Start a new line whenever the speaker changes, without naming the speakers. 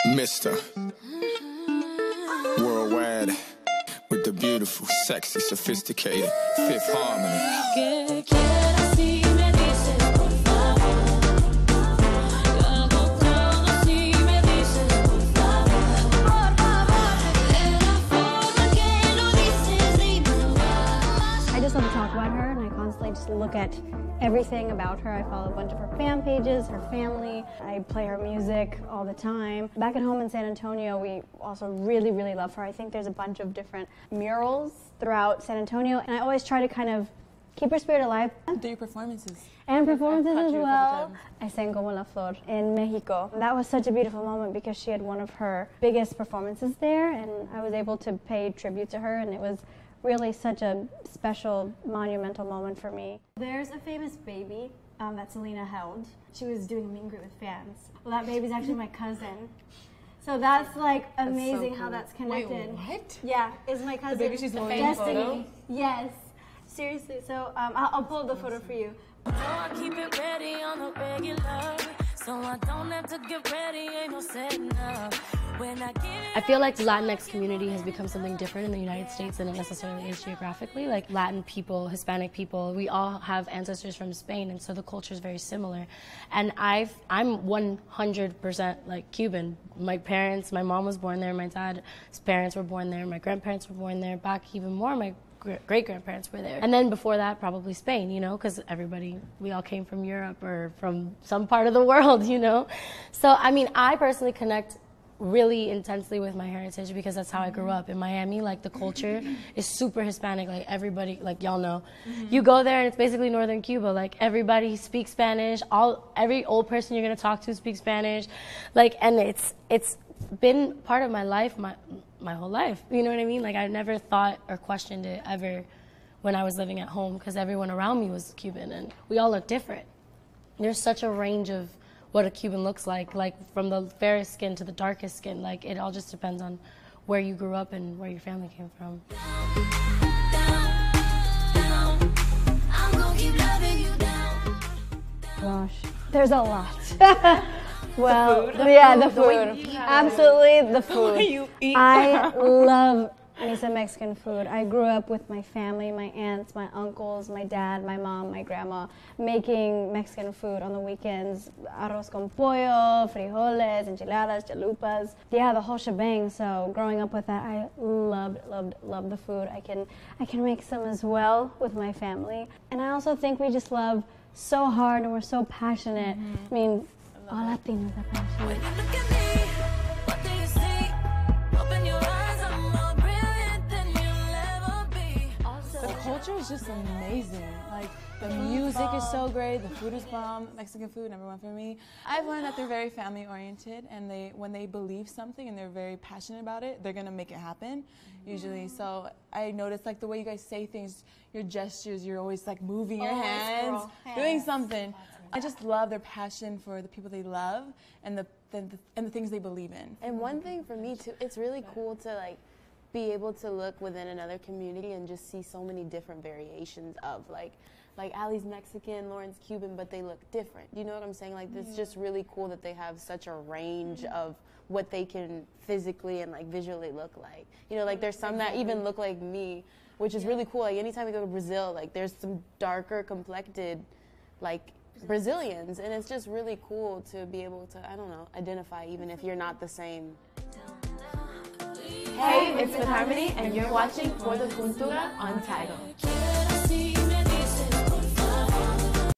Mr. Worldwide with the beautiful, sexy, sophisticated Fifth Harmony.
I just love to talk about her, and I constantly just look at everything about her. I follow a bunch of her fan pages, her family. I play her music all the time. Back at home in San Antonio, we also really, really love her. I think there's a bunch of different murals throughout San Antonio, and I always try to kind of keep her spirit alive.
Do your performances.
And performances as well. I sang Como la Flor in Mexico. That was such a beautiful moment because she had one of her biggest performances there, and I was able to pay tribute to her, and it was really such a special, monumental moment for me. There's a famous baby that Selena held. She was doing a meet and greet with fans. Well, that baby's actually my cousin. So that's like amazing how that's connected.
Wait, what?
Yeah, is my cousin.
The baby she's holding
Destiny. Yes, seriously. So I'll pull up the photo for you.
So I keep it ready on the regular, so I don't have to get ready, ain't no setting up.
I feel like the Latinx community has become something different in the United States than it necessarily is geographically. Like Latin people, Hispanic people, we all have ancestors from Spain, and so the culture is very similar. And I'm 100% like Cuban. My parents, my mom was born there, my dad's parents were born there, my grandparents were born there, back even more, my great-grandparents were there. And then before that, probably Spain, you know, because we all came from Europe or from some part of the world, you know. So, I mean, I personally connect really intensely with my heritage because that's how I grew up. In Miami, like, the culture is super Hispanic. Like, everybody, like, y'all know. You go there and it's basically northern Cuba. Like, everybody speaks Spanish. Every old person you're going to talk to speaks Spanish. Like, and it's been part of my life, my whole life. You know what I mean? Like, I never thought or questioned it ever when I was living at home because everyone around me was Cuban and we all look different. There's such a range of what a Cuban looks like from the fairest skin to the darkest skin. Like, it all just depends on where you grew up and where your family came from.
Gosh, there's a lot. Well, the food. Absolutely, the food. I love me some Mexican food. I grew up with my family, my aunts, my uncles, my dad, my mom, my grandma, making Mexican food on the weekends. Arroz con pollo, frijoles, enchiladas, chalupas. Yeah, the whole shebang. So growing up with that, I loved the food. I can make some as well with my family. And I also think we just love so hard and we're so passionate. I mean, all Latinos are passionate.
The culture is just amazing. Like, the music is so great, the food is bomb, Mexican food, number one for me. I've learned that they're very family oriented, and when they believe something and they're very passionate about it, they're gonna make it happen, usually. So I noticed, like, the way you guys say things, your gestures, you're always like moving your hands, doing something. I just love their passion for the people they love and the things they believe in.
And one thing for me too, it's really cool to like be able to look within another community and just see so many different variations of like Allie's Mexican, Lauren's Cuban, but they look different. You know what I'm saying? Like, it's just really cool that they have such a range of what they can physically and like visually look like. You know, like there's some that even look like me, which is really cool. Like, anytime we go to Brazil, like there's some darker complected like Brazilians, and it's just really cool to be able to, I don't know, identify even if you're not the same.
Hey, it's Fifth Harmony, and you're watching For the Cultura on Tidal.